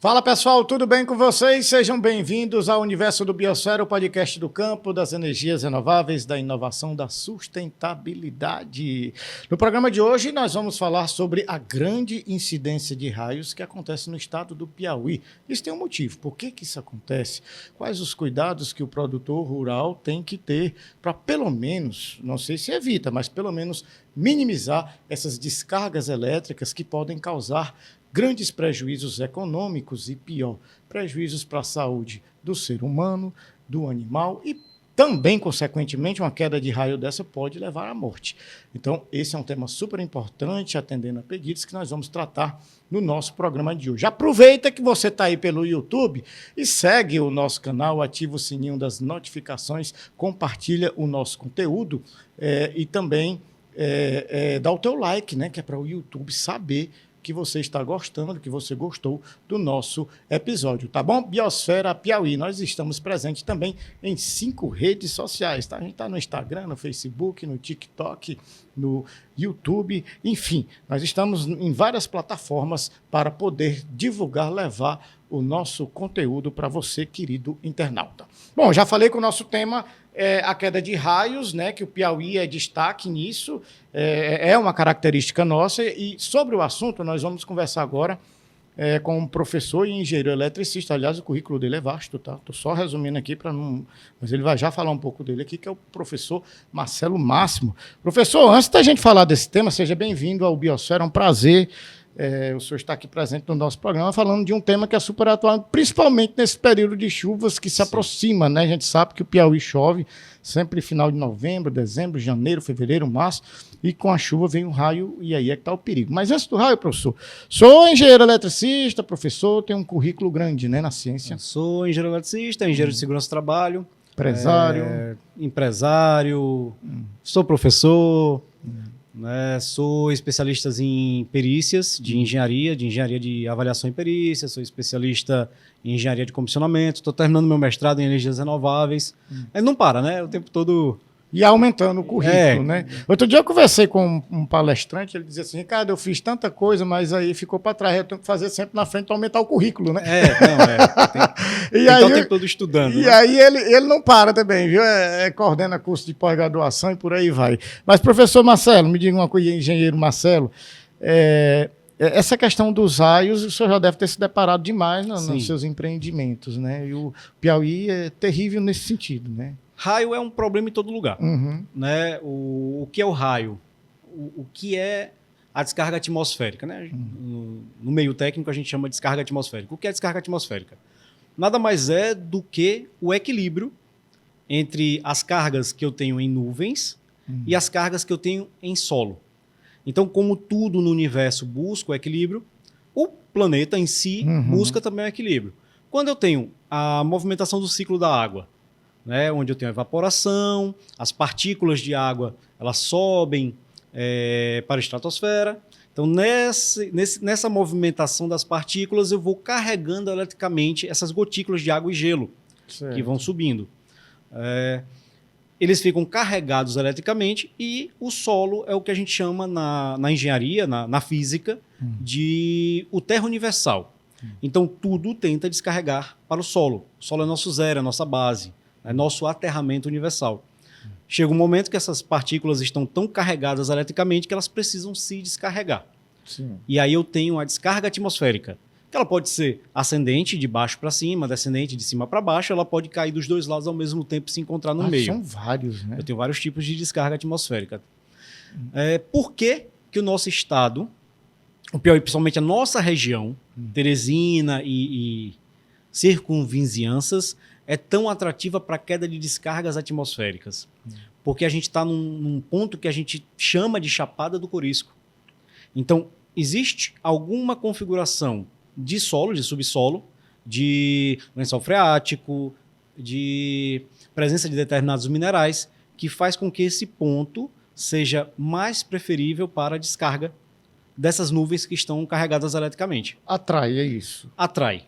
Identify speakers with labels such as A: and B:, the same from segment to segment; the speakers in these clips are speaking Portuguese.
A: Fala pessoal, tudo bem com vocês? Sejam bem-vindos ao Universo do Biosfera, o podcast do campo, das energias renováveis, da inovação, da sustentabilidade. No programa de hoje nós vamos falar sobre a grande incidência de raios que acontece no estado do Piauí. Isso tem um motivo. Por que isso acontece? Quais os cuidados que o produtor rural tem que ter para pelo menos, não sei se evita, mas pelo menos minimizar essas descargas elétricas que podem causar grandes prejuízos econômicos e, pior, prejuízos para a saúde do ser humano, do animal e também, consequentemente, uma queda de raio dessa pode levar à morte. Então, esse é um tema super importante, atendendo a pedidos, que nós vamos tratar no nosso programa de hoje. Aproveita que você está aí pelo YouTube e segue o nosso canal, ativa o sininho das notificações, compartilha o nosso conteúdo e também dá o teu like, né, que é para o YouTube saber que você está gostando, que você gostou do nosso episódio, tá bom? Biosfera Piauí, nós estamos presentes também em 5 redes sociais, tá? A gente está no Instagram, no Facebook, no TikTok, no YouTube, enfim, nós estamos em várias plataformas para poder divulgar, levar o nosso conteúdo para você, querido internauta. Bom, já falei que o nosso tema é a queda de raios, né, que o Piauí é destaque nisso, é uma característica nossa, e sobre o assunto nós vamos conversar agora com um professor e engenheiro eletricista. Aliás, o currículo dele é vasto, tá? Estou só resumindo aqui para não... Mas ele vai já falar um pouco dele aqui, que é o professor Marcelo Máximo. Professor, antes da gente falar desse tema, seja bem-vindo ao Biosfera, é um prazer o senhor está aqui presente no nosso programa falando de um tema que é super atual, principalmente nesse período de chuvas que se aproxima, né? A gente sabe que o Piauí chove sempre final de novembro, dezembro, janeiro, fevereiro, março, e com a chuva vem um raio e aí é que está o perigo. Mas antes do raio, professor, sou engenheiro eletricista, professor, tenho um currículo grande, né, na ciência.
B: Sou engenheiro eletricista, engenheiro de segurança do trabalho,
A: empresário,
B: sou professor, né, sou especialista em perícias de engenharia de avaliação e perícia, sou especialista em engenharia de comissionamento, estou terminando meu mestrado em energias renováveis. Ele não para, né? O tempo todo...
A: E aumentando o currículo, né? Outro dia eu conversei com um palestrante, ele dizia assim, Ricardo, eu fiz tanta coisa, mas aí ficou para trás, eu tenho que fazer sempre na frente para aumentar o currículo, né?
B: Tem que estar o tempo todo estudando.
A: E aí ele não para também, viu? Coordena curso de pós-graduação e por aí vai. Mas, professor Marcelo, me diga uma coisa, engenheiro Marcelo, essa questão dos raios, o senhor já deve ter se deparado demais nos seus empreendimentos, né? E o Piauí é terrível nesse sentido, né?
B: Raio é um problema em todo lugar. Né? O que é o raio? O que é a descarga atmosférica? Né? No meio técnico a gente chama de descarga atmosférica. O que é descarga atmosférica? Nada mais é do que o equilíbrio entre as cargas que eu tenho em nuvens e as cargas que eu tenho em solo. Então, como tudo no universo busca o equilíbrio, o planeta em si busca também o equilíbrio. Quando eu tenho a movimentação do ciclo da água, né, onde eu tenho a evaporação, as partículas de água elas sobem para a estratosfera. Então, nessa movimentação das partículas, eu vou carregando eletricamente essas gotículas de água e gelo que vão subindo. Eles ficam carregados eletricamente e o solo é o que a gente chama na engenharia, na física, de o terra universal. Então, tudo tenta descarregar para o solo. O solo é nosso zero, é nossa base. É nosso aterramento universal. Chega um momento que essas partículas estão tão carregadas eletricamente que elas precisam se descarregar. E aí eu tenho a descarga atmosférica, que ela pode ser ascendente, de baixo para cima, descendente, de cima para baixo, ela pode cair dos dois lados ao mesmo tempo e se encontrar no meio.
A: São vários, né?
B: Eu tenho vários tipos de descarga atmosférica. Por que o nosso estado, o Piauí, principalmente a nossa região, Teresina e circunvizinhanças, é tão atrativa para a queda de descargas atmosféricas? Porque a gente está num ponto que a gente chama de Chapada do Corisco. Então, existe alguma configuração de solo, de subsolo, de lençol freático, de presença de determinados minerais, que faz com que esse ponto seja mais preferível para a descarga dessas nuvens que estão carregadas eletricamente.
A: Atrai, é isso.
B: Atrai.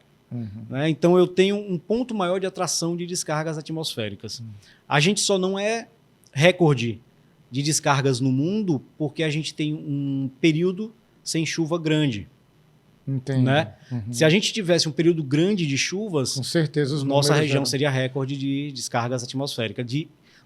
B: Né? Então, eu tenho um ponto maior de atração de descargas atmosféricas. A gente só não é recorde de descargas no mundo porque a gente tem um período sem chuva grande.
A: Entendi.
B: Né? Se a gente tivesse um período grande de chuvas,
A: com certeza os
B: nossa região
A: eram...
B: seria recorde de descargas atmosféricas.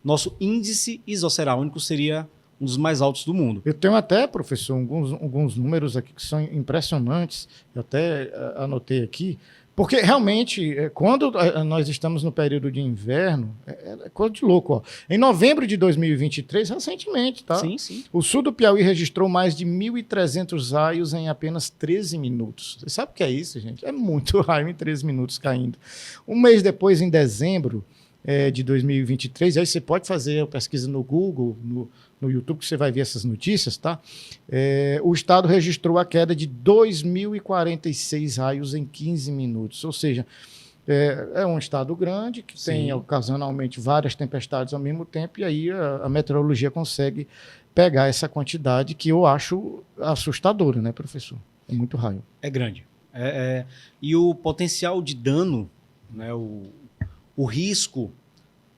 B: Nosso índice isosserálnico seria um dos mais altos do mundo.
A: Eu tenho até, professor, alguns números aqui que são impressionantes, eu até anotei aqui, porque realmente, quando nós estamos no período de inverno, é coisa de louco. Ó. Em novembro de 2023, recentemente, tá?
B: Sim, sim.
A: O sul do Piauí registrou mais de 1.300 raios em apenas 13 minutos. Você sabe o que é isso, gente? É muito raio em 13 minutos caindo. Um mês depois, em dezembro de 2023, aí você pode fazer a pesquisa no Google, no YouTube, que você vai ver essas notícias, tá? O estado registrou a queda de 2.046 raios em 15 minutos. Ou seja, é um estado grande que tem ocasionalmente várias tempestades ao mesmo tempo, e aí a meteorologia consegue pegar essa quantidade que eu acho assustadora, né, professor? É muito raio.
B: É grande. E o potencial de dano, né, o risco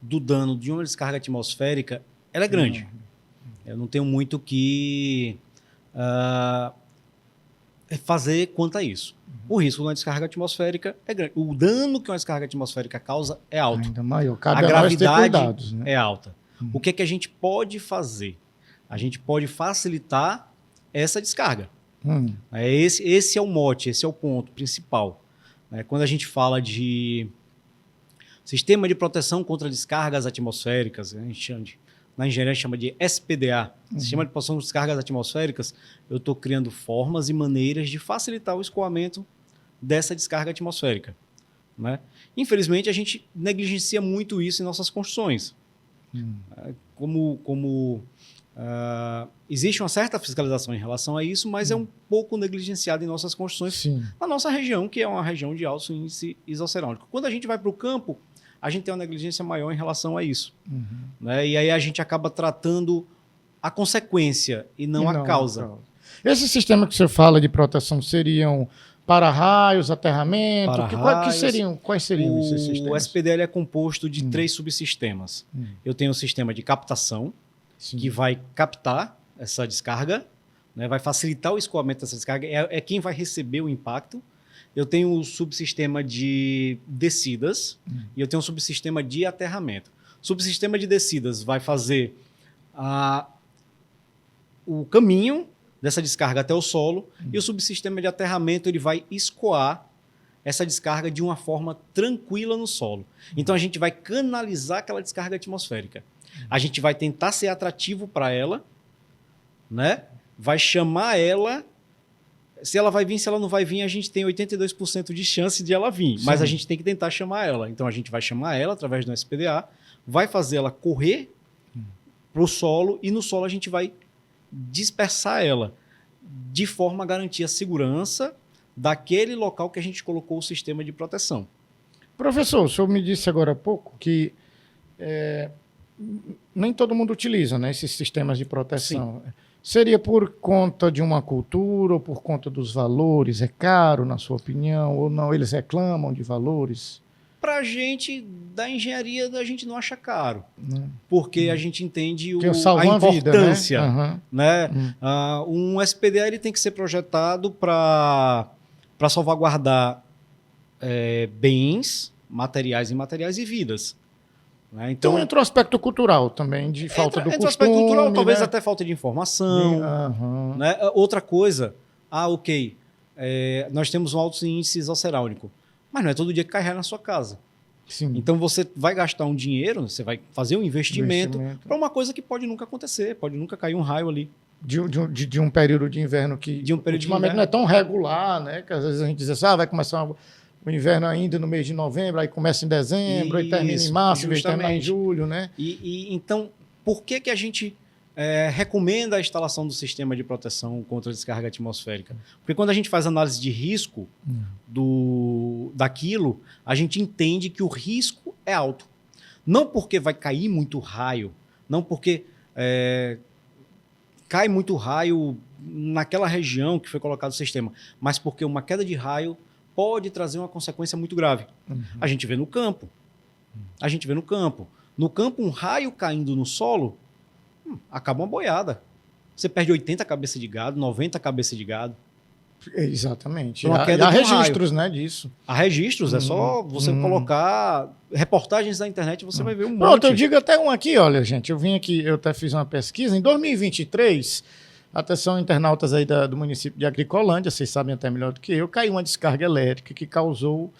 B: do dano de uma descarga atmosférica, ela é grande. Eu não tenho muito o que fazer quanto a isso. O risco de uma descarga atmosférica é grande. O dano que uma descarga atmosférica causa é alto.
A: Ainda maior. Cabe
B: a gravidade
A: cuidados, né?
B: é alta. O que é que a gente pode fazer? A gente pode facilitar essa descarga. Esse é o mote, esse é o ponto principal. Quando a gente fala de sistema de proteção contra descargas atmosféricas, a gente chama na engenharia chama de SPDA, Sistema de Proteção contra Descargas Atmosféricas, eu estou criando formas e maneiras de facilitar o escoamento dessa descarga atmosférica. Né? Infelizmente, a gente negligencia muito isso em nossas construções. Existe uma certa fiscalização em relação a isso, mas é um pouco negligenciado em nossas construções.
A: Sim.
B: Na nossa região, que é uma região de alto índice isosserálnico. Quando a gente vai para o campo, a gente tem uma negligência maior em relação a isso. Né? E aí a gente acaba tratando a consequência e não a causa.
A: Esse sistema que você fala de proteção seriam para-raios, aterramento? Quais seriam esses sistemas?
B: O SPDL é composto de 3 subsistemas. Eu tenho o sistema de captação, que vai captar essa descarga, né? Vai facilitar o escoamento dessa descarga, é quem vai receber o impacto. Eu tenho o subsistema de descidas e eu tenho um subsistema de aterramento. O subsistema de descidas vai fazer o caminho dessa descarga até o solo e o subsistema de aterramento ele vai escoar essa descarga de uma forma tranquila no solo. Então a gente vai canalizar aquela descarga atmosférica. A gente vai tentar ser atrativo para ela, né? Vai chamar ela. Se ela vai vir, se ela não vai vir, a gente tem 82% de chance de ela vir. Sim. Mas a gente tem que tentar chamar ela. Então a gente vai chamar ela através do SPDA, vai fazer ela correr para o solo e no solo a gente vai dispersar ela de forma a garantir a segurança daquele local que a gente colocou o sistema de proteção.
A: Professor, o senhor me disse agora há pouco que nem todo mundo utiliza, né, esses sistemas de proteção. Sim. Seria por conta de uma cultura ou por conta dos valores? É caro, na sua opinião? Ou não? Eles reclamam de valores?
B: Para a gente, da engenharia, a gente não acha caro. Porque a gente entende a importância.
A: Vida, né?
B: Um SPDA ele tem que ser projetado para salvaguardar bens, materiais e imateriais e vidas. Né?
A: Então entra o aspecto cultural também, de falta do costume. Entra o aspecto cultural,
B: talvez até falta de informação. Né? Outra coisa, nós temos um alto índice isosserálnico, mas não é todo dia que cai raio na sua casa.
A: Sim.
B: Então você vai gastar um dinheiro, você vai fazer um investimento para uma coisa que pode nunca acontecer, pode nunca cair um raio ali.
A: De um período de inverno que ultimamente não é tão regular, né? Que às vezes a gente diz assim, vai começar o inverno ainda no mês de novembro, aí começa em dezembro, aí termina em março, aí termina em julho, né?
B: Então, por que a gente recomenda a instalação do sistema de proteção contra a descarga atmosférica? Porque quando a gente faz análise de risco daquilo, a gente entende que o risco é alto. Não porque vai cair muito raio, não porque cai muito raio naquela região que foi colocado o sistema, mas porque uma queda de raio pode trazer uma consequência muito grave. A gente vê no campo. No campo, um raio caindo no solo, acaba uma boiada. Você perde 80 cabeças de gado, 90 cabeças de gado.
A: Exatamente.
B: Então, a
A: E
B: queda
A: há
B: de um raio.
A: registros, né, disso.
B: Há registros, é só você colocar reportagens na internet, você vai ver um
A: Pronto,
B: monte.
A: eu digo até um aqui, olha, gente, eu vim aqui, eu até fiz uma pesquisa, em 2023, atenção internautas aí do município de Agricolândia, vocês sabem até melhor do que eu, caiu uma descarga elétrica que causou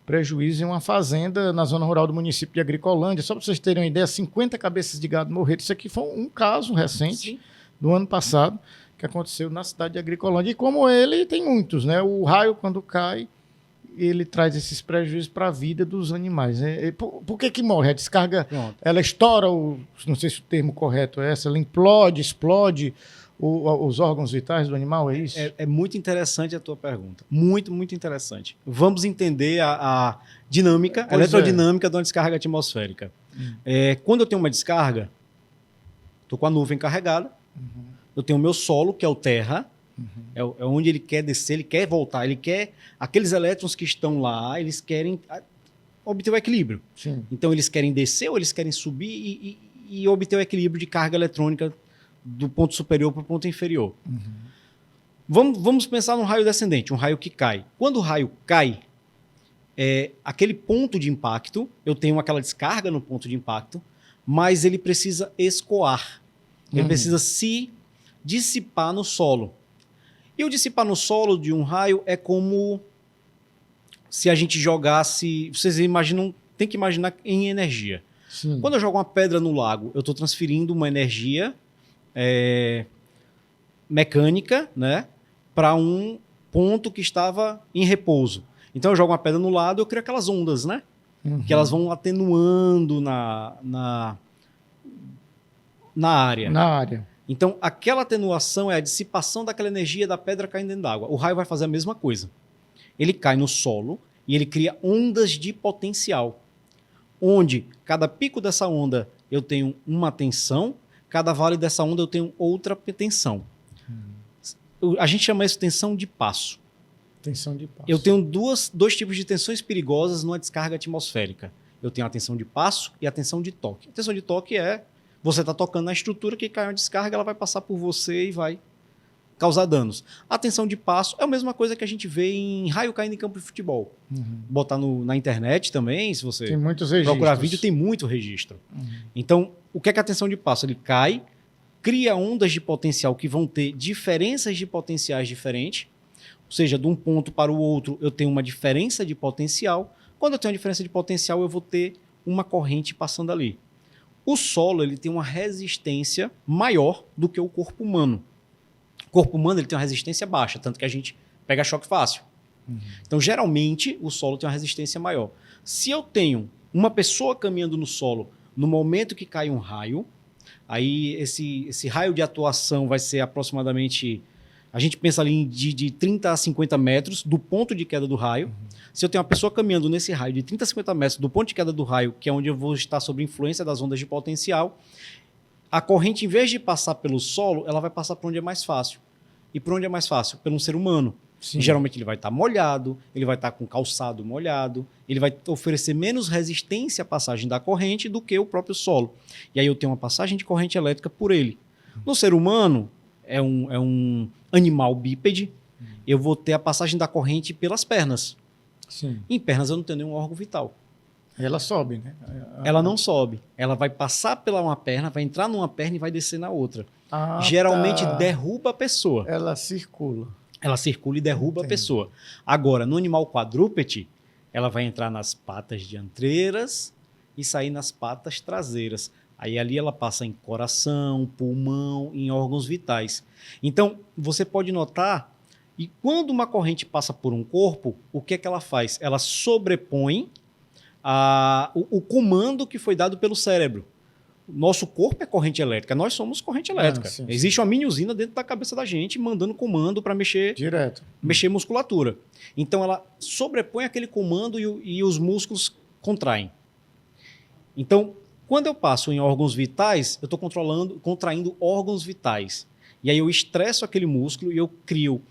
A: prejuízo em uma fazenda na zona rural do município de Agricolândia. Só para vocês terem uma ideia, 50 cabeças de gado morreram. Isso aqui foi um caso recente,
B: Sim.
A: do ano passado, que aconteceu na cidade de Agricolândia. E como ele, tem muitos, né? O raio, quando cai, ele traz esses prejuízos para a vida dos animais. Por que morre? A descarga,
B: Pronto.
A: ela estoura, não sei se o termo correto é esse, ela implode, explode os órgãos vitais do animal, é isso?
B: É muito interessante a tua pergunta. Muito, muito interessante. Vamos entender a dinâmica, a eletrodinâmica de uma descarga atmosférica. Quando eu tenho uma descarga, estou com a nuvem carregada, eu tenho o meu solo, que é o terra, é onde ele quer descer, ele quer voltar, ele quer... Aqueles elétrons que estão lá, eles querem obter o equilíbrio.
A: Sim.
B: Então, eles querem descer ou eles querem subir e obter o equilíbrio de carga eletrônica do ponto superior para o ponto inferior. Vamos pensar num raio descendente, um raio que cai. Quando o raio cai, aquele ponto de impacto, eu tenho aquela descarga no ponto de impacto, mas ele precisa escoar. Ele precisa se dissipar no solo. E o dissipar no solo de um raio é como se a gente jogasse... Vocês imaginam, tem que imaginar em energia.
A: Sim.
B: Quando eu jogo uma pedra no lago, eu estou transferindo uma energia mecânica, né, para um ponto que estava em repouso. Então eu jogo uma pedra no lado, eu crio aquelas ondas, né? Que elas vão atenuando na área.
A: Na área.
B: Então aquela atenuação é a dissipação daquela energia da pedra caindo dentro d'água. O raio vai fazer a mesma coisa. Ele cai no solo e ele cria ondas de potencial, onde cada pico dessa onda eu tenho uma tensão, cada vale dessa onda eu tenho outra tensão. A gente chama isso de tensão de passo.
A: Tensão de passo.
B: Eu tenho dois tipos de tensões perigosas numa descarga atmosférica. Eu tenho a tensão de passo e a tensão de toque. A tensão de toque é você está tocando na estrutura, que cai uma descarga, ela vai passar por você e vai causar danos. A tensão de passo é a mesma coisa que a gente vê em raio caindo em campo de futebol. Botar na internet também, se você
A: Tem muitos registros.
B: procurar vídeo, tem muito registro. Então, o que é a tensão de passo? Ele cai, cria ondas de potencial que vão ter diferenças de potenciais diferentes, ou seja, de um ponto para o outro eu tenho uma diferença de potencial. Quando eu tenho uma diferença de potencial, eu vou ter uma corrente passando ali. O solo ele tem uma resistência maior do que o corpo humano. O corpo humano ele tem uma resistência baixa, tanto que a gente pega choque fácil. Então, geralmente, o solo tem uma resistência maior. Se eu tenho uma pessoa caminhando no solo no momento que cai um raio, aí esse raio de atuação vai ser aproximadamente... A gente pensa ali de 30 a 50 metros do ponto de queda do raio. Se eu tenho uma pessoa caminhando nesse raio de 30 a 50 metros do ponto de queda do raio, que é onde eu vou estar sob influência das ondas de potencial, a corrente, em vez de passar pelo solo, ela vai passar por onde é mais fácil. E por onde é mais fácil? Pelo um ser humano.
A: Sim.
B: Geralmente ele vai estar molhado, ele vai estar com calçado molhado, ele vai oferecer menos resistência à passagem da corrente do que o próprio solo. E aí eu tenho uma passagem de corrente elétrica por ele. No ser humano, é um animal bípede, eu vou ter a passagem da corrente pelas pernas.
A: Sim.
B: Em pernas eu não tenho nenhum órgão vital.
A: Ela sobe, né?
B: Ela não sobe. Ela vai passar pela uma perna, vai entrar numa perna e vai descer na outra.
A: Ah,
B: Geralmente
A: tá.
B: derruba a pessoa.
A: Ela circula.
B: Ela circula e derruba a pessoa. Agora, no animal quadrúpede, ela vai entrar nas patas dianteiras e sair nas patas traseiras. Aí ali ela passa em coração, pulmão, em órgãos vitais. Então, você pode notar, e quando uma corrente passa por um corpo, o que é que ela faz? Ela sobrepõe o comando que foi dado pelo cérebro. Nosso corpo é corrente elétrica, nós somos corrente elétrica.
A: Sim,
B: Existe uma mini usina dentro da cabeça da gente mandando comando para mexer musculatura. Então ela sobrepõe aquele comando e os músculos contraem. Então, quando eu passo em órgãos vitais, eu estou contraindo órgãos vitais. E aí eu estresso aquele músculo e eu crio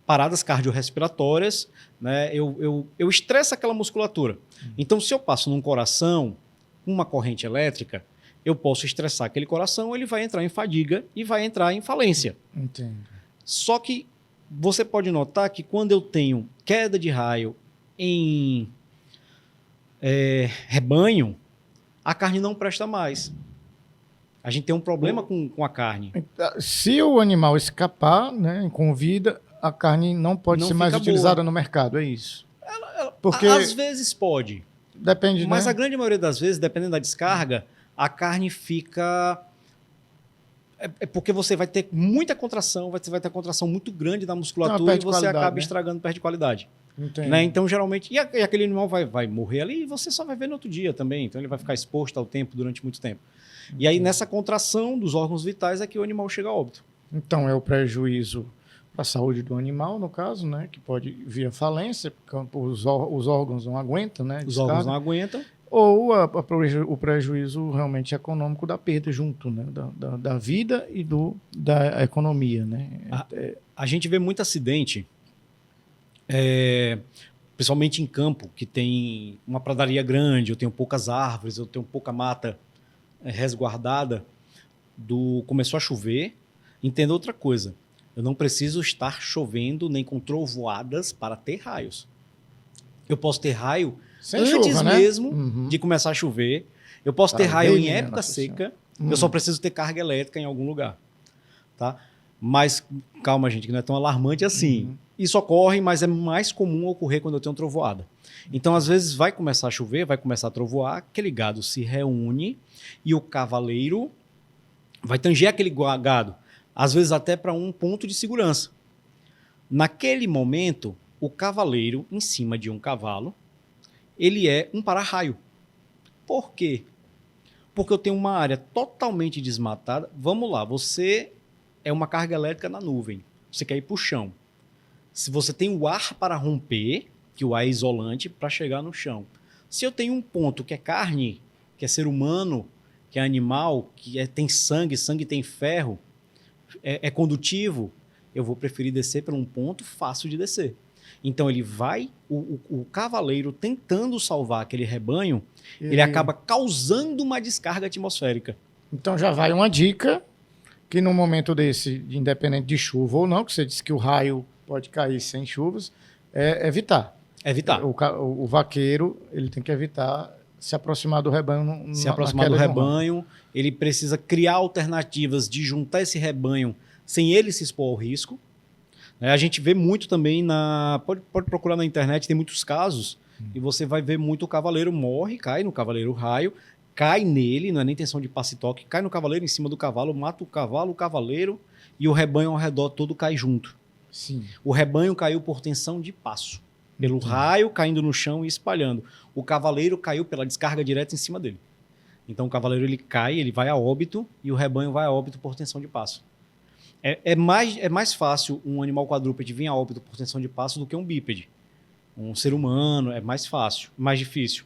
B: paradas cardiorrespiratórias, né? Eu estresso aquela musculatura. Então, se eu passo num coração, uma corrente elétrica, eu posso estressar aquele coração, ele vai entrar em fadiga e vai entrar em falência.
A: Entendo.
B: Só que você pode notar que quando eu tenho queda de raio em rebanho, a carne não presta mais. A gente tem um problema com a carne.
A: Se o animal escapar, né, com vida, a carne não pode ser mais utilizada no mercado, é isso.
B: Porque às vezes pode.
A: Depende,
B: mas
A: né?
B: A grande maioria das vezes, dependendo da descarga, a carne fica... É porque você vai ter muita contração, você vai ter contração muito grande da musculatura e você acaba estragando, perde qualidade. Né? Então, geralmente... E aquele animal vai morrer ali e você só vai ver no outro dia também. Então, ele vai ficar exposto ao tempo durante muito tempo. E aí, nessa contração dos órgãos vitais, é que o animal chega a óbito.
A: Então, é o prejuízo para a saúde do animal, no caso, né? Que pode vir à falência, porque os órgãos não aguentam, né?
B: Os órgãos não aguentam.
A: Ou o prejuízo realmente econômico da perda junto, né? Da vida e da economia, né?
B: A gente vê muito acidente, principalmente em campo, que tem uma pradaria grande, eu tenho poucas árvores, eu tenho pouca mata resguardada, começou a chover. Entenda outra coisa, eu não preciso estar chovendo nem com trovoadas para ter raios. Eu posso ter raio antes mesmo de começar a chover. Eu posso ter raio em época seca. Eu só preciso ter carga elétrica em algum lugar. Tá? Mas, calma, gente, que não é tão alarmante assim. Isso ocorre, mas é mais comum ocorrer quando eu tenho trovoada. Então, às vezes, vai começar a chover, vai começar a trovoar, aquele gado se reúne e o cavaleiro vai tanger aquele gado, às vezes até para um ponto de segurança. Naquele momento, o cavaleiro, em cima de um cavalo, ele é um para-raio. Por quê? Porque eu tenho uma área totalmente desmatada. Vamos lá, você é uma carga elétrica na nuvem, você quer ir para o chão. Se você tem o ar para romper, que o ar é isolante, para chegar no chão. Se eu tenho um ponto que é carne, que é ser humano, que é animal, que tem sangue tem ferro, é condutivo, eu vou preferir descer por um ponto fácil de descer. Então ele vai, o cavaleiro tentando salvar aquele rebanho, ele acaba causando uma descarga atmosférica.
A: Então já vai uma dica, que no momento desse, independente de chuva ou não, que você disse que o raio pode cair sem chuvas, é evitar.
B: Evitar.
A: O vaqueiro, ele tem que evitar se aproximar do rebanho.
B: Se aproximar do rebanho, ele precisa criar alternativas de juntar esse rebanho sem ele se expor ao risco. A gente vê muito também, pode procurar na internet, tem muitos casos, e você vai ver muito o cavaleiro morre, cai no cavaleiro raio, cai nele, não é nem intenção de passe e toque, cai no cavaleiro em cima do cavalo, mata o cavaleiro, e o rebanho ao redor todo cai junto.
A: Sim.
B: O rebanho caiu por tensão de passo, pelo raio caindo no chão e espalhando. O cavaleiro caiu pela descarga direta em cima dele. Então o cavaleiro ele cai, ele vai a óbito, e o rebanho vai a óbito por tensão de passo. É mais fácil um animal quadrúpede vir a óbito por tensão de passo do que um bípede. Um ser humano é mais fácil, mais difícil.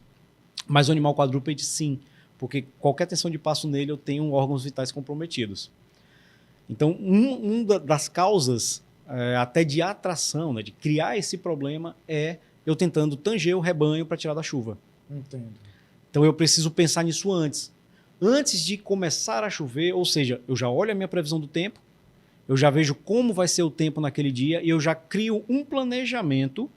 B: Mas o animal quadrúpede sim, porque qualquer tensão de passo nele eu tenho órgãos vitais comprometidos. Então, uma das causas até de atração, né, de criar esse problema, é eu tentando tanger o rebanho para tirar da chuva.
A: Entendo.
B: Então eu preciso pensar nisso antes. Antes de começar a chover, ou seja, eu já olho a minha previsão do tempo, eu já vejo como vai ser o tempo naquele dia e eu já crio um planejamento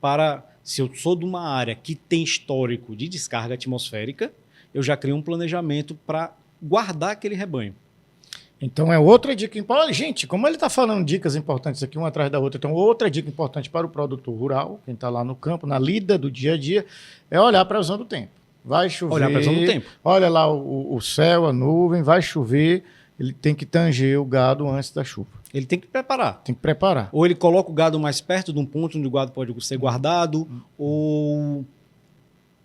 B: para, se eu sou de uma área que tem histórico de descarga atmosférica, eu já crio um planejamento para guardar aquele rebanho.
A: Então é outra dica importante. Gente, como ele está falando dicas importantes aqui, uma atrás da outra, então outra dica importante para o produtor rural, quem está lá no campo, na lida do dia a dia, é olhar a previsão do tempo. Vai chover,
B: olhar a previsão do tempo.
A: Olha lá o céu, a nuvem, vai chover, ele tem que tanger o gado antes da chuva.
B: Ele tem que preparar.
A: Tem que preparar.
B: Ou ele coloca o gado mais perto de um ponto onde o gado pode ser guardado, ou...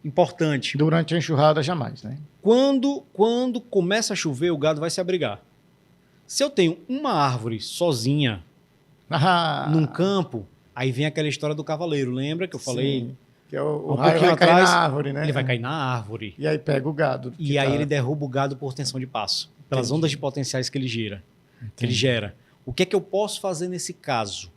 B: Importante.
A: Durante a enxurrada, jamais, né?
B: Quando começa a chover, o gado vai se abrigar. Se eu tenho uma árvore sozinha num campo, aí vem aquela história do cavaleiro. Lembra que eu falei?
A: Sim, que é o raio vai cair na árvore, né?
B: Ele vai cair na árvore.
A: E aí pega o gado.
B: E aí ele derruba o gado por tensão de passo. Pelas ondas de potenciais que ele gera. O que é que eu posso fazer nesse caso?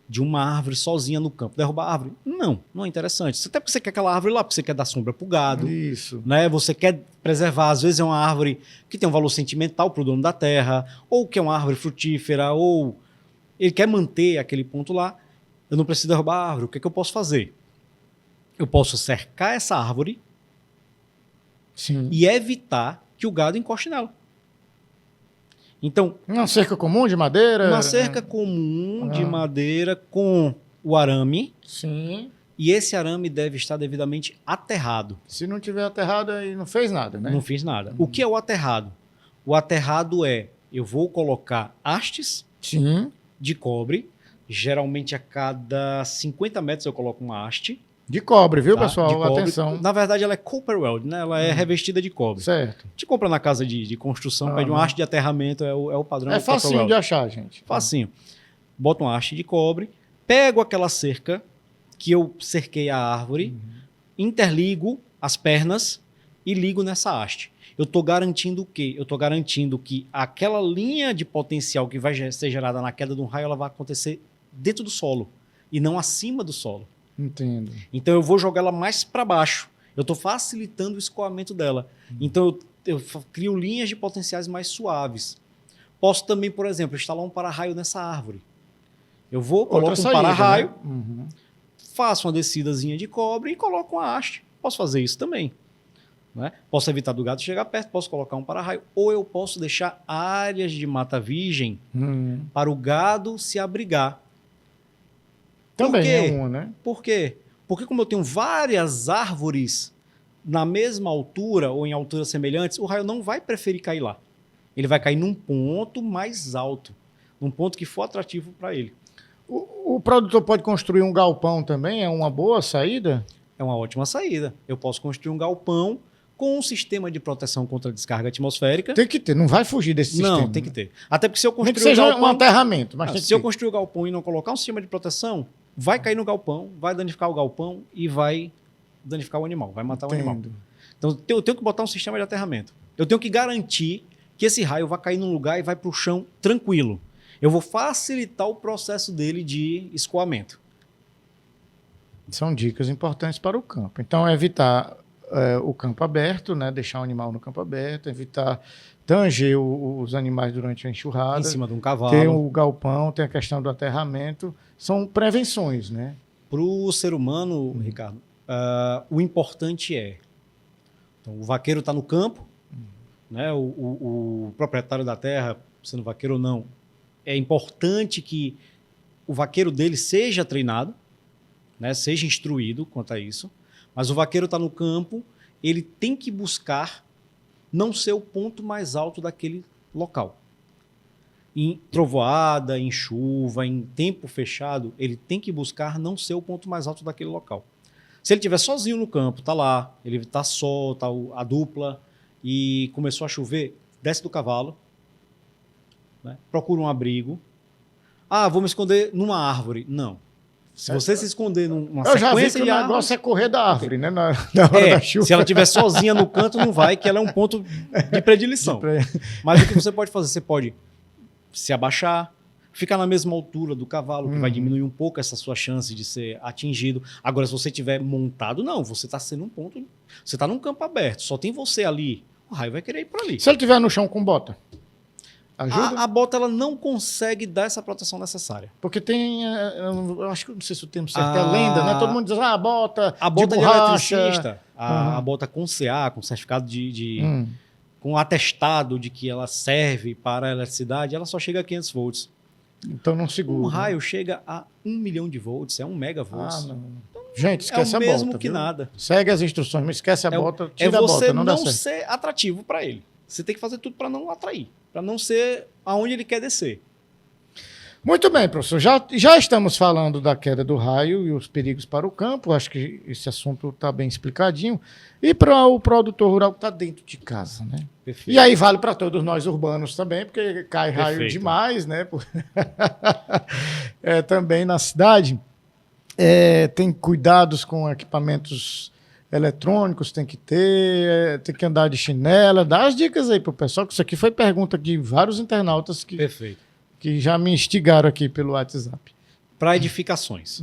B: De uma árvore sozinha no campo. Derrubar a árvore? Não é interessante. Até porque você quer aquela árvore lá, porque você quer dar sombra para o gado.
A: Isso.
B: Né? Você quer preservar. Às vezes é uma árvore que tem um valor sentimental para o dono da terra, ou que é uma árvore frutífera, ou ele quer manter aquele ponto lá, eu não preciso derrubar a árvore. O que é que eu posso fazer? Eu posso cercar essa árvore
A: Sim.
B: e evitar que o gado encoste nela. Então,
A: Uma cerca comum de madeira?
B: uma cerca comum de madeira com o arame,
A: Sim.
B: e esse arame deve estar devidamente aterrado.
A: Se não tiver aterrado, aí não fez nada, né?
B: Não fiz nada. O que é o aterrado? O aterrado eu vou colocar hastes
A: Sim.
B: de cobre, geralmente a cada 50 metros eu coloco uma haste.
A: De cobre, viu,
B: Tá?
A: pessoal?
B: De cobre.
A: Atenção.
B: Na verdade, ela é copper weld, né? Ela é revestida de cobre.
A: Certo.
B: A gente compra na casa de construção, pede uma haste de aterramento, é o padrão.
A: É
B: o copper
A: facinho
B: weld.
A: de achar, gente.
B: Facinho. Boto uma haste de cobre, pego aquela cerca que eu cerquei a árvore, interligo as pernas e ligo nessa haste. Eu estou garantindo o quê? Eu estou garantindo que aquela linha de potencial que vai ser gerada na queda de um raio, ela vai acontecer dentro do solo e não acima do solo.
A: Entendo.
B: Então eu vou jogar ela mais para baixo. Eu estou facilitando o escoamento dela. Então eu crio linhas de potenciais mais suaves. Posso também, por exemplo, instalar um para-raio nessa árvore. Eu vou, coloco um para-raio,
A: né?
B: faço uma descidazinha de cobre e coloco uma haste. Posso fazer isso também. Né? Posso evitar do gado chegar perto, posso colocar um para-raio. Ou eu posso deixar áreas de mata virgem para o gado se abrigar.
A: Também
B: Por quê?
A: é uma, né?
B: Por quê? Porque como eu tenho várias árvores na mesma altura ou em alturas semelhantes, o raio não vai preferir cair lá. Ele vai cair num ponto mais alto, num ponto que for atrativo para ele.
A: O produtor pode construir um galpão também? É uma boa saída?
B: É uma ótima saída. Eu posso construir um galpão com um sistema de proteção contra descarga atmosférica.
A: Tem que ter, não vai fugir desse sistema.
B: Não, tem que ter. Até porque se eu
A: Nem que
B: construir
A: seja
B: um galpão,
A: um aterramento, mas tem que
B: se eu
A: ter.
B: construir o galpão e não colocar um sistema de proteção, vai cair no galpão, vai danificar o galpão e vai danificar o animal, vai matar o animal.
A: Entendo.
B: Então eu tenho que botar um sistema de aterramento. Eu tenho que garantir que esse raio vai cair num lugar e vai para o chão tranquilo. Eu vou facilitar o processo dele de escoamento.
A: São dicas importantes para o campo. Então, evitar o campo aberto, né? Deixar o animal no campo aberto, evitar tanger os animais durante a enxurrada.
B: Em cima de um cavalo.
A: Ter o galpão, tem a questão do aterramento. São prevenções, né?
B: Para o ser humano, Ricardo, o importante então, o vaqueiro está no campo, né? O proprietário da terra, sendo vaqueiro ou não, é importante que o vaqueiro dele seja treinado, né? Seja instruído quanto a isso, mas o vaqueiro está no campo, ele tem que buscar não ser o ponto mais alto daquele local. Em trovoada, em chuva, em tempo fechado, ele tem que buscar não ser o ponto mais alto daquele local. Se ele estiver sozinho no campo, tá lá, ele tá só, tá a dupla, e começou a chover, desce do cavalo, né? Procura um abrigo. Ah, vou me esconder numa árvore. Não. Se você se esconder numa
A: Eu já vi que
B: sequência
A: o
B: de árvores...
A: negócio é correr da árvore, né? Na hora da chuva.
B: Se ela estiver sozinha no canto, não vai, que ela é um ponto de predileção. Mas o que você pode fazer? Você pode se abaixar, ficar na mesma altura do cavalo, que vai diminuir um pouco essa sua chance de ser atingido. Agora, se você estiver montado, não. Você está sendo um ponto... Você está num campo aberto, só tem você ali. O raio vai querer ir para ali.
A: Se ele estiver no chão com bota, ajuda?
B: A bota ela não consegue dar essa proteção necessária.
A: Porque tem... eu acho que não sei se o termo certo é lenda, né? Todo mundo diz, bota
B: A bota
A: de
B: de
A: borracha.
B: eletricista, a bota com CA, com certificado com atestado de que ela serve para a eletricidade, ela só chega a 500 volts.
A: Então não segura.
B: Um raio chega a 1 milhão de volts, é 1 megavolts.
A: Não. Gente, esquece
B: é o
A: a
B: mesmo
A: bota.
B: que
A: viu?
B: nada.
A: Segue as instruções, mas esquece a bota,
B: É
A: tira a
B: você
A: bota, não dá
B: não
A: certo.
B: ser atrativo para ele. Você tem que fazer tudo para não atrair, para não ser aonde ele quer descer.
A: Muito bem, professor. Já estamos falando da queda do raio e os perigos para o campo. Acho que esse assunto está bem explicadinho. E para o produtor rural que está dentro de casa, né?
B: Perfeito.
A: E aí vale para todos nós urbanos também, porque cai raio
B: Perfeito.
A: demais, né? Também na cidade. Tem cuidados com equipamentos eletrônicos, tem que andar de chinela. Dá as dicas aí para o pessoal, que isso aqui foi pergunta de vários internautas
B: Perfeito.
A: que já me instigaram aqui pelo WhatsApp.
B: Para edificações.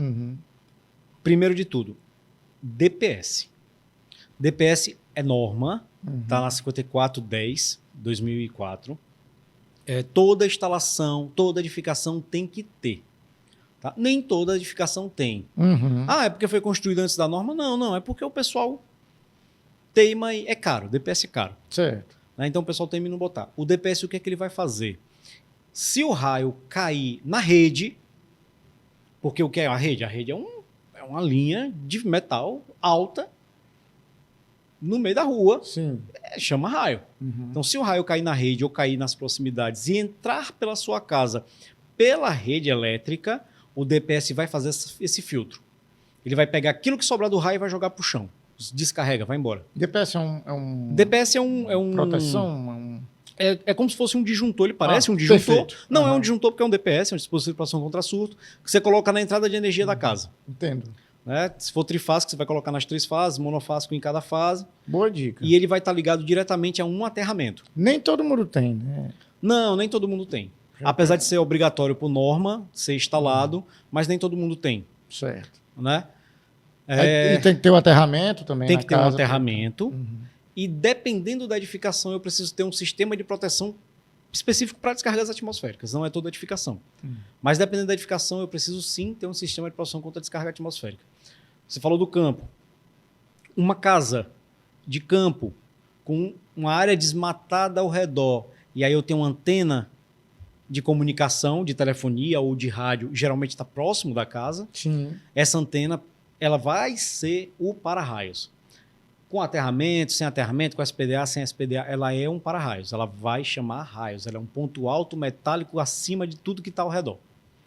B: Primeiro de tudo, DPS. DPS é norma, está na 5410, 2004. Toda instalação, toda edificação tem que ter. Tá? Nem toda edificação tem.
A: Uhum.
B: É porque foi construído antes da norma? Não. É porque o pessoal teima e é caro. DPS é caro.
A: Certo.
B: Né? Então o pessoal teima em não botar. O DPS, o que é que ele vai fazer? Se o raio cair na rede, porque o que é a rede? A rede é uma linha de metal alta no meio da rua,
A: Sim.
B: chama raio.
A: Uhum.
B: Então, se o raio cair na rede ou cair nas proximidades e entrar pela sua casa pela rede elétrica, o DPS vai fazer esse filtro. Ele vai pegar aquilo que sobrar do raio e vai jogar para o chão. Descarrega, vai embora.
A: DPS é um
B: DPS é um
A: proteção?
B: É como se fosse um disjuntor, ele parece um disjuntor.
A: Perfeito.
B: Não é um disjuntor porque é um DPS, é um dispositivo de proteção contra surto, que você coloca na entrada de energia da casa.
A: Entendo.
B: Né? Se for trifásico, você vai colocar nas 3 fases, monofásico em cada fase.
A: Boa dica.
B: E ele vai estar ligado diretamente a um aterramento.
A: Nem todo mundo tem, né?
B: Não, nem todo mundo tem. Apesar de ser obrigatório por norma, ser instalado, mas nem todo mundo tem.
A: Certo.
B: Né?
A: E tem que ter o aterramento também.
B: Tem
A: na
B: que ter um
A: casa.
B: aterramento.
A: Uhum.
B: E dependendo da edificação, eu preciso ter um sistema de proteção específico para descargas atmosféricas. Não é toda edificação. Mas dependendo da edificação, eu preciso sim ter um sistema de proteção contra a descarga atmosférica. Você falou do campo. Uma casa de campo com uma área desmatada ao redor, e aí eu tenho uma antena de comunicação, de telefonia ou de rádio, geralmente está próximo da casa.
A: Sim.
B: Essa antena ela vai ser o para-raios. Com aterramento, sem aterramento, com SPDA, sem SPDA, ela é um para-raios. Ela vai chamar raios. Ela é um ponto alto metálico acima de tudo que está ao redor.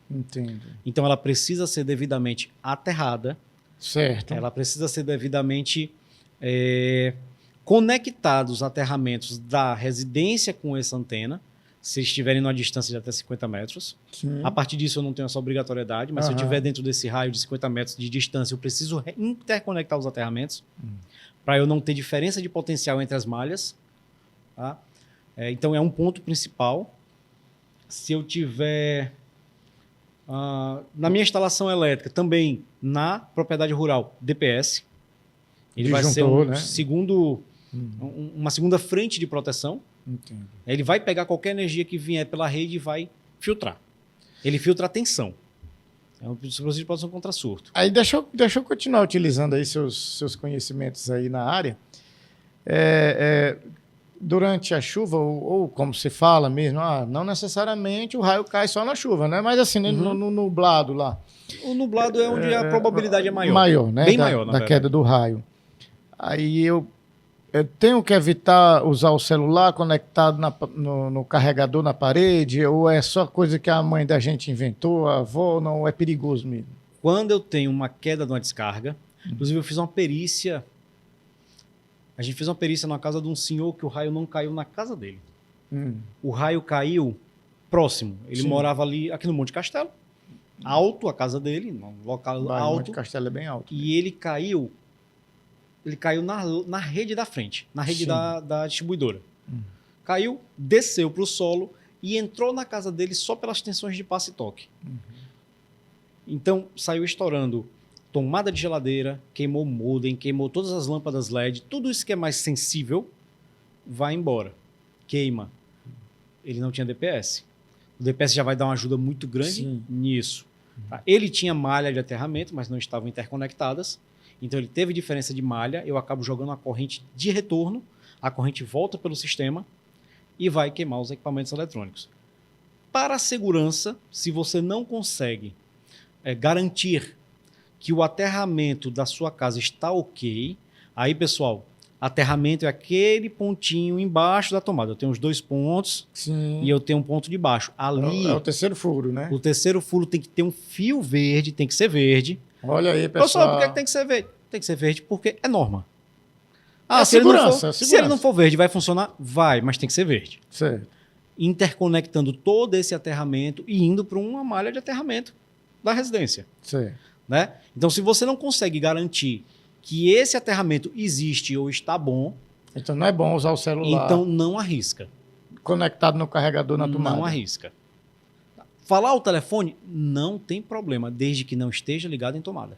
A: Entendo.
B: Então ela precisa ser devidamente aterrada.
A: Certo.
B: Ela precisa ser devidamente conectados os aterramentos da residência com essa antena, se estiverem numa distância de até 50 metros.
A: Sim.
B: A partir disso eu não tenho essa obrigatoriedade, mas se eu estiver dentro desse raio de 50 metros de distância, eu preciso interconectar os aterramentos para eu não ter diferença de potencial entre as malhas. Tá? Então é um ponto principal. Se eu tiver... na minha instalação elétrica, também na propriedade rural, DPS. Ele vai ser uma segunda frente de proteção.
A: Entendo.
B: Ele vai pegar qualquer energia que vier pela rede e vai filtrar. Ele filtra a tensão. É um dispositivo de proteção contra surto.
A: Aí deixa eu continuar utilizando aí seus conhecimentos aí na área. Durante a chuva, ou como se fala mesmo, não necessariamente o raio cai só na chuva, né? Mas assim, no nublado lá.
B: O nublado é onde a probabilidade é maior.
A: Maior, né?
B: Bem maior, na
A: da
B: verdade.
A: queda do raio. Aí eu tenho que evitar usar o celular conectado no carregador na parede, ou é só coisa que a mãe da gente inventou, a avó, não é perigoso mesmo?
B: Quando eu tenho uma queda de uma descarga, inclusive eu fiz uma perícia. A gente fez uma perícia na casa de um senhor que o raio não caiu na casa dele. O raio caiu próximo. Ele morava ali, aqui no Monte Castelo, alto a casa dele, num local alto.
A: Monte Castelo é bem alto.
B: E ele caiu na rede da frente, na rede da distribuidora. Caiu, desceu para o solo e entrou na casa dele só pelas tensões de passe e toque. Então, saiu estourando tomada de geladeira, queimou modem, queimou todas as lâmpadas LED, tudo isso que é mais sensível vai embora. Queima. Ele não tinha DPS. O DPS já vai dar uma ajuda muito grande nisso. Tá? Ele tinha malha de aterramento, mas não estavam interconectadas. Então ele teve diferença de malha, eu acabo jogando uma corrente de retorno, a corrente volta pelo sistema e vai queimar os equipamentos eletrônicos. Para a segurança, se você não consegue garantir que o aterramento da sua casa está ok, aí, pessoal, aterramento é aquele pontinho embaixo da tomada. Eu tenho os 2 pontos e eu tenho um ponto de baixo. Ali,
A: é o terceiro furo, né?
B: O terceiro furo tem que ter um fio verde, tem que ser verde.
A: Olha aí, pessoal.
B: Pessoal, por que tem que ser verde? Tem que ser verde porque é norma.
A: Se
B: ele não for verde, vai funcionar? Vai, mas tem que ser verde.
A: Certo.
B: Interconectando todo esse aterramento e indo para uma malha de aterramento da residência.
A: Certo.
B: Né? Então, se você não consegue garantir que esse aterramento existe ou está bom...
A: Então não é bom usar o celular...
B: Então não arrisca.
A: Conectado no carregador na tomada.
B: Não arrisca. Falar o telefone não tem problema, desde que não esteja ligado em tomada.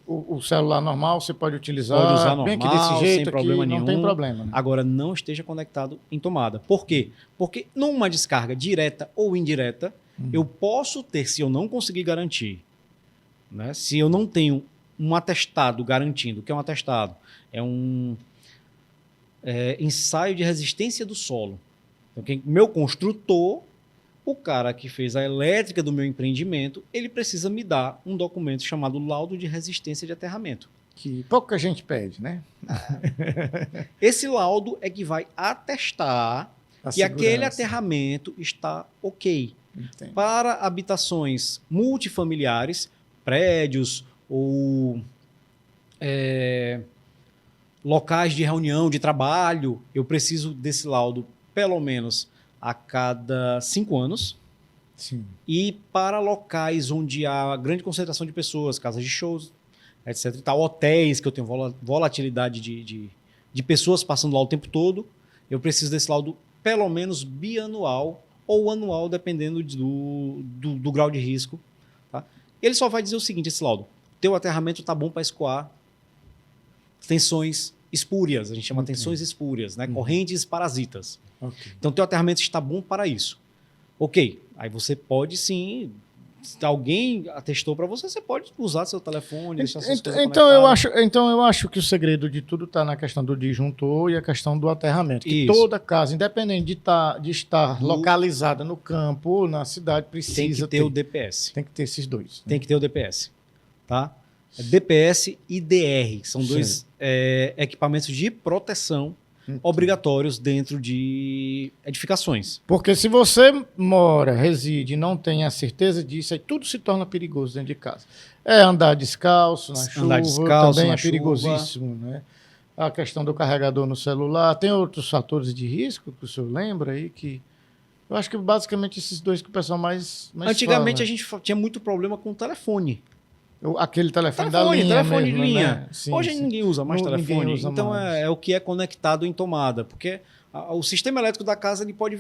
A: o celular normal você pode utilizar,
B: Pode usar normal,
A: bem que desse jeito
B: sem problema
A: aqui,
B: nenhum.
A: não tem problema. Né?
B: Agora, não esteja conectado em tomada. Por quê? Porque numa descarga direta ou indireta, eu posso ter, se eu não conseguir garantir, né? Se eu não tenho um atestado garantindo, o que é um atestado? É um ensaio de resistência do solo. Então, meu construtor, o cara que fez a elétrica do meu empreendimento, ele precisa me dar um documento chamado laudo de resistência de aterramento.
A: Que pouca gente pede, né?
B: Esse laudo é que vai atestar que aquele aterramento está ok.
A: Entendo.
B: Para habitações multifamiliares, prédios ou locais de reunião, de trabalho, eu preciso desse laudo pelo menos a cada 5 anos.
A: Sim.
B: E para locais onde há grande concentração de pessoas, casas de shows, etc. E tal, hotéis que eu tenho volatilidade de pessoas passando lá o tempo todo, eu preciso desse laudo pelo menos bianual ou anual, dependendo do grau de risco. Tá? Ele só vai dizer o seguinte, esse laudo: teu aterramento está bom para escoar tensões espúrias, a gente chama tensões espúrias, né? Correntes parasitas.
A: Okay.
B: Então, teu aterramento está bom para isso. Ok, aí você pode sim, se alguém atestou para você, você pode usar seu telefone, deixar suas coisas
A: então eu acho que o segredo de tudo está na questão do disjuntor e a questão do aterramento. Que toda casa, independente de estar localizada no campo ou na cidade, precisa
B: tem que ter o DPS.
A: Tem que ter esses dois. Né?
B: Tem que ter o DPS. Tá? DPS e DR, são dois equipamentos de proteção obrigatórios dentro de edificações.
A: Porque se você mora, reside e não tem a certeza disso, aí tudo se torna perigoso dentro de casa. Andar descalço na chuva, também é perigosíssimo. Né? A questão do carregador no celular. Tem outros fatores de risco que o senhor lembra aí que... Eu acho que basicamente esses dois que o pessoal mais
B: Antigamente
A: fala.
B: A gente tinha muito problema com o telefone.
A: Aquele telefone da linha
B: telefone
A: mesmo,
B: de linha.
A: Né? Sim,
B: Hoje ninguém usa mais telefone.
A: Usa
B: então
A: mais.
B: É o que é conectado em tomada. Porque o sistema elétrico da casa ele pode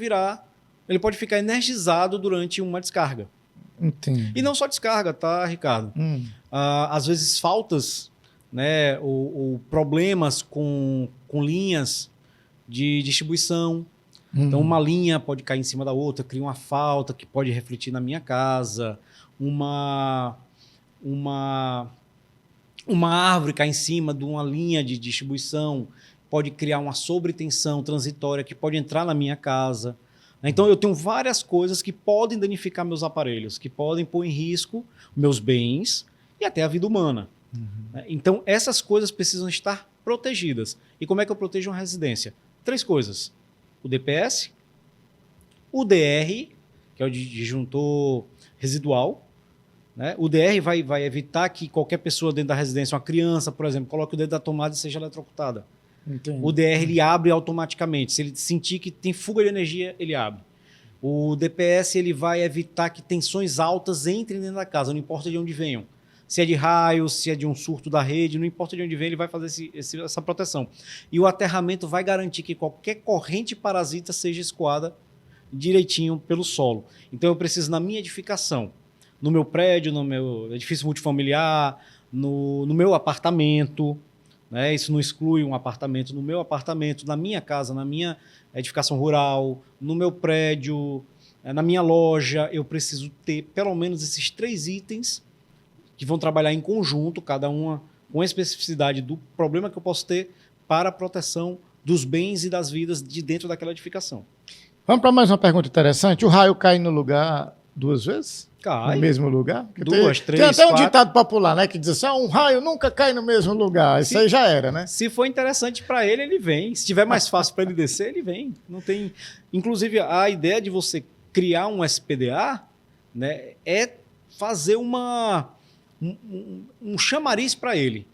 B: ficar energizado durante uma descarga.
A: Entendi.
B: E não só descarga, tá, Ricardo? Às vezes faltas, né, ou problemas com linhas de distribuição. Então uma linha pode cair em cima da outra, cria uma falta que pode refletir na minha casa. Uma árvore cai em cima de uma linha de distribuição, pode criar uma sobretensão transitória que pode entrar na minha casa. Então, eu tenho várias coisas que podem danificar meus aparelhos, que podem pôr em risco meus bens e até a vida humana. Então, essas coisas precisam estar protegidas. E como é que eu protejo uma residência? 3 coisas. O DPS, o DR, que é o disjuntor residual. Né? O DR vai evitar que qualquer pessoa dentro da residência, uma criança, por exemplo, coloque o dedo da tomada e seja eletrocutada.
A: Entendi.
B: O DR ele abre automaticamente. Se ele sentir que tem fuga de energia, ele abre. O DPS ele vai evitar que tensões altas entrem dentro da casa, não importa de onde venham. Se é de raio, se é de um surto da rede, não importa de onde vem, ele vai fazer essa proteção. E o aterramento vai garantir que qualquer corrente parasita seja escoada direitinho pelo solo. Então eu preciso, na minha edificação, no meu prédio, no meu edifício multifamiliar, no meu apartamento, né? Isso não exclui um apartamento, no meu apartamento, na minha casa, na minha edificação rural, no meu prédio, na minha loja, eu preciso ter pelo menos esses 3 itens que vão trabalhar em conjunto, cada uma com a especificidade do problema que eu posso ter para a proteção dos bens e das vidas de dentro daquela edificação.
A: Vamos para mais uma pergunta interessante. O raio cai no lugar 2 vezes?
B: Cai.
A: No mesmo lugar?
B: 2, 3,
A: tem até
B: 4.
A: um ditado popular, né? Que diz assim, um raio nunca cai no mesmo lugar. Isso aí já era, né?
B: Se for interessante para ele, ele vem. Se tiver mais fácil para ele descer, ele vem. Não tem... Inclusive, a ideia de você criar um SPDA, né, é fazer um chamariz para ele.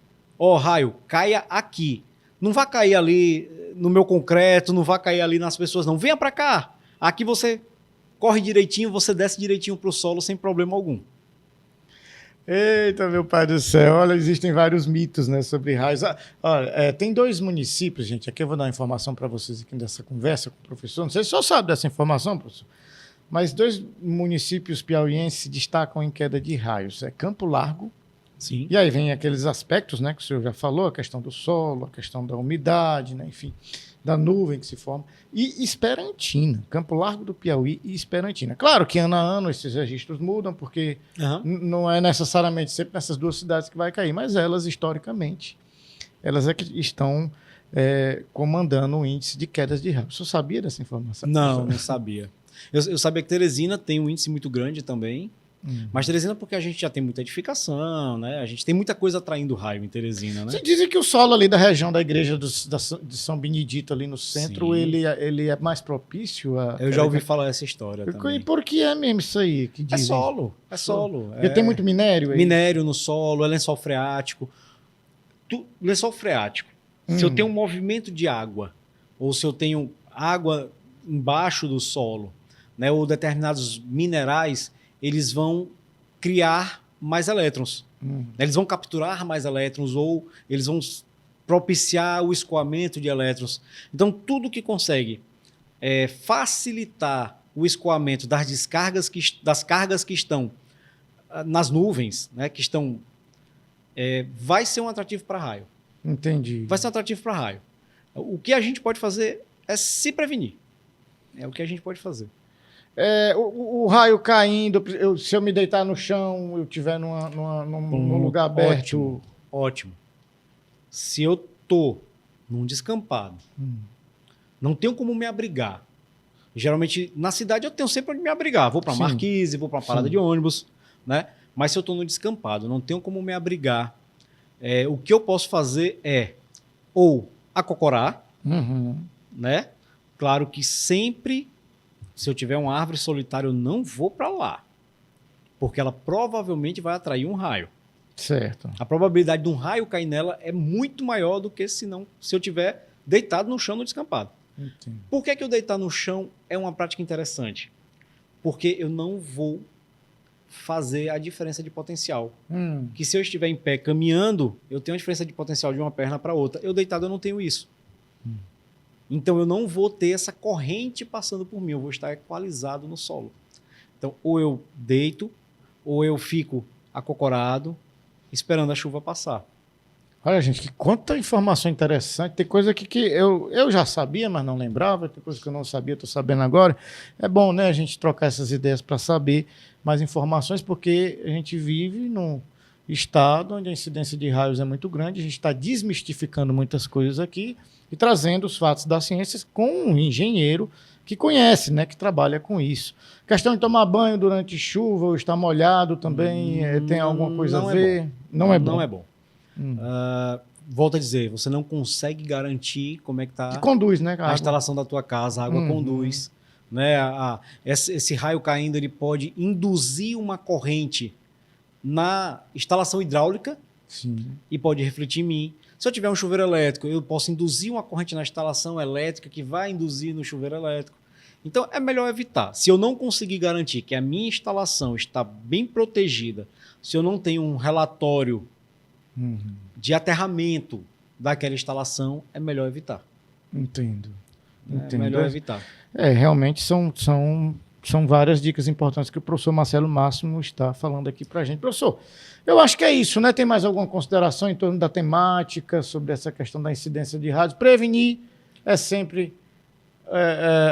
B: Raio, caia aqui. Não vai cair ali no meu concreto, não vai cair ali nas pessoas, não. Venha para cá. Aqui você corre direitinho, você desce direitinho para o solo sem problema algum.
A: Eita, meu pai do céu. Olha, existem vários mitos, né, sobre raios. Olha, tem 2 municípios, gente. Aqui eu vou dar uma informação para vocês aqui nessa conversa com o professor. Não sei se o senhor sabe dessa informação, professor. Mas 2 municípios piauienses se destacam em queda de raios. É Campo Largo
B: Sim.
A: E aí vem aqueles aspectos, né, que o senhor já falou, a questão do solo, a questão da umidade, né, enfim, da nuvem que se forma. E Esperantina, Campo Largo do Piauí e Esperantina. Claro que ano a ano esses registros mudam, porque não é necessariamente sempre nessas duas cidades que vai cair, mas elas, historicamente, elas é que estão comandando o índice de quedas de raio. O senhor sabia dessa informação?
B: Não sabia. Eu sabia que Teresina tem um índice muito grande também. Mas Teresina porque a gente já tem muita edificação, né? A gente tem muita coisa atraindo raio em Teresina, né?
A: Se dizem que o solo ali da região da igreja de São Benedito ali no centro, ele é mais propício a...
B: Eu já ouvi falar essa história também.
A: E por que é mesmo isso aí que dizem?
B: É solo.
A: Porque tem muito minério aí?
B: Minério no solo, é lençol freático. Lençol freático. Se eu tenho um movimento de água, ou se eu tenho água embaixo do solo, né, ou determinados minerais, eles vão criar mais elétrons. Eles vão capturar mais elétrons ou eles vão propiciar o escoamento de elétrons. Então, tudo que consegue facilitar o escoamento das cargas que estão nas nuvens, né, que estão, vai ser um atrativo para raio.
A: Entendi.
B: Vai ser um atrativo para raio. O que a gente pode fazer é se prevenir. É o que a gente pode fazer.
A: O raio caindo, se eu me deitar no chão, eu estiver num lugar aberto...
B: Ótimo. Se eu estou num descampado, não tenho como me abrigar. Geralmente, na cidade, eu tenho sempre onde me abrigar. Vou para uma marquise, vou para uma parada de ônibus, né? Mas se eu estou no descampado, não tenho como me abrigar, o que eu posso fazer é ou acocorar, né? Claro que sempre... Se eu tiver uma árvore solitária, eu não vou para lá. Porque ela provavelmente vai atrair um raio.
A: Certo.
B: A probabilidade de um raio cair nela é muito maior do que se eu tiver deitado no chão no descampado.
A: Entendi.
B: Por que eu deitar no chão é uma prática interessante? Porque eu não vou fazer a diferença de potencial. Que se eu estiver em pé caminhando, eu tenho a diferença de potencial de uma perna para outra. Eu deitado eu não tenho isso. Então, eu não vou ter essa corrente passando por mim, eu vou estar equalizado no solo. Então, ou eu deito, ou eu fico acocorado, esperando a chuva passar.
A: Olha, gente, que quanta informação interessante. Tem coisa aqui que eu já sabia, mas não lembrava. Tem coisa que eu não sabia, estou sabendo agora. É bom, né, a gente trocar essas ideias para saber mais informações, porque a gente vive num estado onde a incidência de raios é muito grande, a gente está desmistificando muitas coisas aqui e trazendo os fatos das ciências com um engenheiro que conhece, né, que trabalha com isso. Questão de tomar banho durante chuva ou estar molhado também, tem alguma coisa a ver? Não é bom.
B: Não é bom. Volto a dizer, você não consegue garantir como é que está
A: conduz, né,
B: a instalação da tua casa, a água conduz. Né, esse raio caindo ele pode induzir uma corrente na instalação hidráulica.
A: Sim.
B: E pode refletir em mim. Se eu tiver um chuveiro elétrico, eu posso induzir uma corrente na instalação elétrica que vai induzir no chuveiro elétrico. Então, é melhor evitar. Se eu não conseguir garantir que a minha instalação está bem protegida, se eu não tenho um relatório de aterramento daquela instalação, é melhor evitar.
A: Entendo.
B: É melhor evitar.
A: Realmente são várias dicas importantes que o professor Marcelo Máximo está falando aqui para a gente. Professor, eu acho que é isso, né? Tem mais alguma consideração em torno da temática, sobre essa questão da incidência de rádio? Prevenir é sempre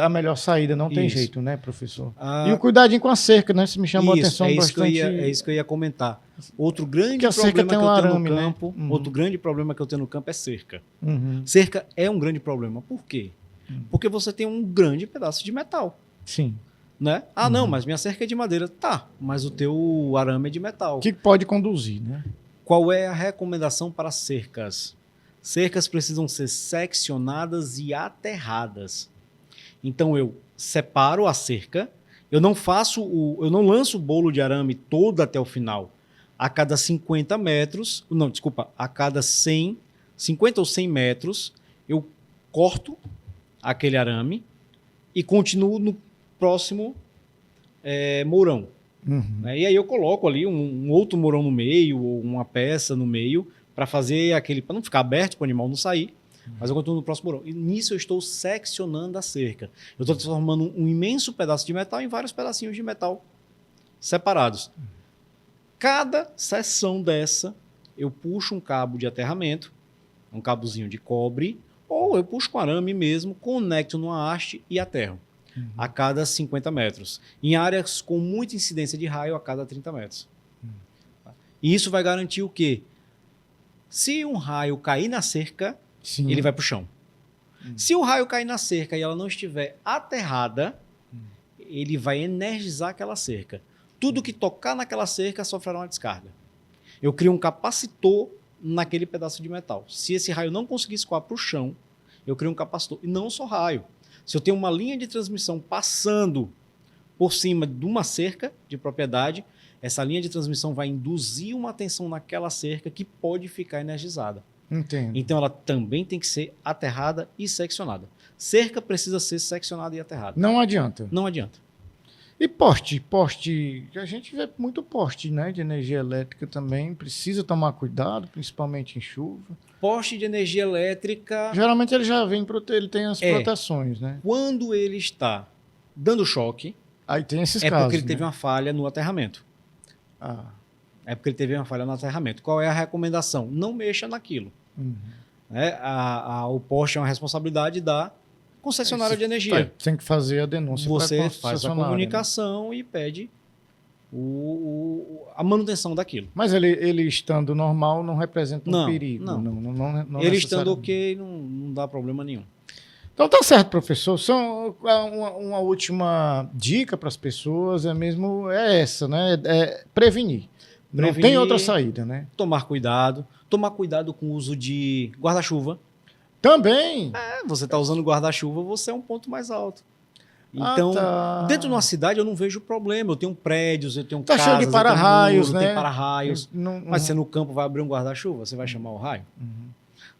A: a melhor saída, não tem jeito, né, professor? E o cuidadinho com a cerca, né? Isso me chamou a atenção bastante.
B: É isso que eu ia comentar. Outro grande problema que eu tenho no campo, outro grande problema que eu tenho no campo é cerca. Cerca é um grande problema. Por quê? Porque você tem um grande pedaço de metal.
A: Sim.
B: Né? Não, mas minha cerca é de madeira. Tá, mas o teu arame é de metal.
A: Que pode conduzir, né?
B: Qual é a recomendação para cercas? Cercas precisam ser seccionadas e aterradas. Então eu separo a cerca, eu não lanço o bolo de arame todo até o final. A cada 50 metros, não, desculpa, a cada 50 ou 100 metros, eu corto aquele arame e continuo no próximo mourão. E aí eu coloco ali um outro mourão no meio, ou uma peça no meio, para fazer aquele, para não ficar aberto, para o animal não sair, mas eu continuo no próximo mourão. E nisso eu estou seccionando a cerca. Eu estou transformando um imenso pedaço de metal em vários pedacinhos de metal separados. Cada seção dessa, eu puxo um cabo de aterramento, um cabozinho de cobre, ou eu puxo com arame mesmo, conecto numa haste e aterro. A cada 50 metros. Em áreas com muita incidência de raio, a cada 30 metros. E isso vai garantir o quê? Se um raio cair na cerca,
A: Sim.
B: ele vai para o chão. Se o raio cair na cerca e ela não estiver aterrada, ele vai energizar aquela cerca. Tudo que tocar naquela cerca sofrerá uma descarga. Eu crio um capacitor naquele pedaço de metal. Se esse raio não conseguir escoar para o chão, eu crio um capacitor. E não só raio. Se eu tenho uma linha de transmissão passando por cima de uma cerca de propriedade, essa linha de transmissão vai induzir uma tensão naquela cerca que pode ficar energizada.
A: Entendo.
B: Então ela também tem que ser aterrada e seccionada. Cerca precisa ser seccionada e aterrada.
A: Não adianta.
B: Não adianta.
A: E poste, a gente vê muito poste, né, de energia elétrica também, precisa tomar cuidado, principalmente em chuva.
B: Poste de energia elétrica,
A: Geralmente ele já vem, ele tem as proteções, né?
B: quando ele está dando choque,
A: Aí tem esses
B: é
A: casos,
B: porque ele teve
A: né?
B: uma falha no aterramento.
A: Ah,
B: É porque ele teve uma falha no aterramento. Qual é a recomendação? Não mexa naquilo. Né? O poste é uma responsabilidade da concessionária de energia.
A: Tem que fazer a denúncia.
B: Você
A: pra
B: faz a
A: concessionária, né?
B: comunicação e pede a manutenção daquilo.
A: Mas ele estando normal não representa um
B: Não,
A: perigo.
B: não.
A: Não
B: Ele estando
A: necessariamente.
B: ok, não dá problema nenhum.
A: Então tá certo, professor. Uma última dica para as pessoas é essa, né? É prevenir. Não
B: Prevenir.
A: tem outra saída, né?
B: Tomar cuidado com o uso de guarda-chuva.
A: Também.
B: Você está usando guarda-chuva, você é um ponto mais alto.
A: Ah,
B: Então,
A: tá.
B: dentro de uma cidade eu não vejo problema. Eu tenho prédios, eu tenho
A: Tá
B: casas,
A: cheio de
B: eu tenho
A: para-raios,
B: muro,
A: né?
B: tem para-raios. Mas você no campo vai abrir um guarda-chuva, você vai chamar o raio?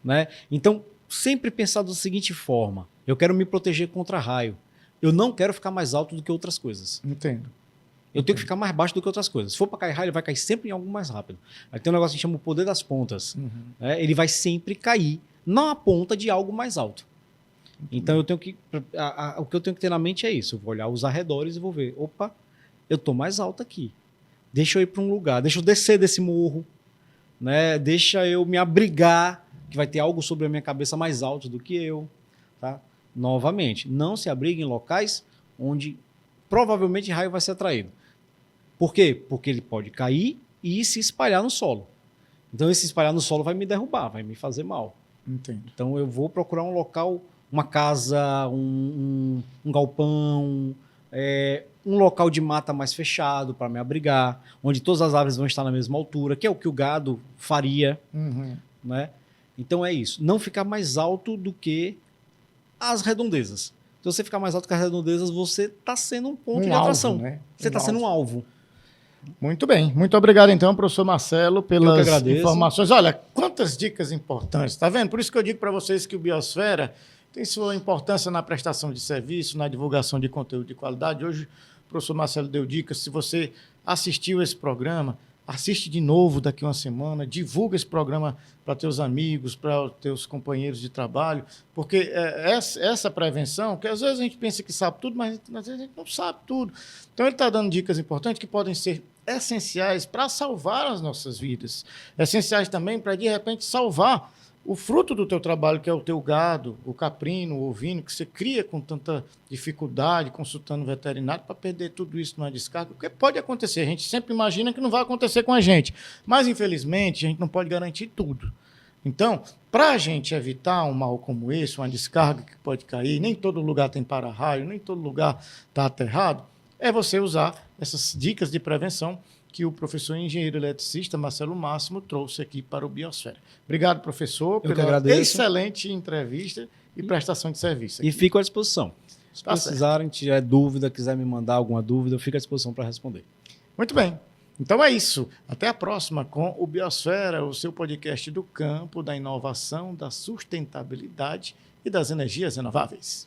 B: Né? Então, sempre pensar da seguinte forma. Eu quero me proteger contra raio. Eu não quero ficar mais alto do que outras coisas.
A: Entendo.
B: Eu tenho que ficar mais baixo do que outras coisas. Se for para cair raio, ele vai cair sempre em algo mais rápido. Aí tem um negócio que chama o poder das pontas. Né? Ele vai sempre cair na ponta de algo mais alto. Então, eu tenho que, o que eu tenho que ter na mente é isso. Eu vou olhar os arredores e vou ver. Opa, eu estou mais alto aqui. Deixa eu ir para um lugar. Deixa eu descer desse morro. Né? Deixa eu me abrigar, que vai ter algo sobre a minha cabeça mais alto do que eu. Tá? Novamente, não se abrigue em locais onde provavelmente raio vai ser atraído. Por quê? Porque ele pode cair e se espalhar no solo. Então, esse espalhar no solo vai me derrubar, vai me fazer mal.
A: Entendo.
B: Então, eu vou procurar um local, uma casa, um galpão, um local de mata mais fechado para me abrigar, onde todas as árvores vão estar na mesma altura, que é o que o gado faria. Né? Então, é isso. Não ficar mais alto do que as redondezas. Se você ficar mais alto que as redondezas, você está sendo um ponto de atração.
A: Alvo, né?
B: Você está sendo um alvo.
A: Muito bem. Muito obrigado, então, professor Marcelo, pelas informações. Olha, quantas dicas importantes, tá vendo? Por isso que eu digo para vocês que o Biosfera tem sua importância na prestação de serviço, na divulgação de conteúdo de qualidade. Hoje, o professor Marcelo deu dicas. Se você assistiu esse programa, assiste de novo daqui a uma semana, divulga esse programa para teus amigos, para teus companheiros de trabalho, porque essa prevenção, que às vezes a gente pensa que sabe tudo, mas às vezes a gente não sabe tudo. Então ele está dando dicas importantes que podem ser essenciais para salvar as nossas vidas, essenciais também para, de repente, salvar o fruto do teu trabalho, que é o teu gado, o caprino, o ovino, que você cria com tanta dificuldade, consultando o veterinário, para perder tudo isso numa descarga, porque pode acontecer. A gente sempre imagina que não vai acontecer com a gente, mas, infelizmente, a gente não pode garantir tudo. Então, para a gente evitar um mal como esse, uma descarga que pode cair, nem todo lugar tem para-raio, nem todo lugar está aterrado, é você usar essas dicas de prevenção que o professor engenheiro eletricista Marcelo Máximo trouxe aqui para o Biosfera. Obrigado, professor, pela excelente entrevista e prestação de serviço aqui.
B: E fico à disposição. Se precisarem, tiver dúvida, quiser me mandar alguma dúvida, eu fico à disposição para responder.
A: Muito bem. Então é isso. Até a próxima com o Biosfera, o seu podcast do campo, da inovação, da sustentabilidade e das energias renováveis.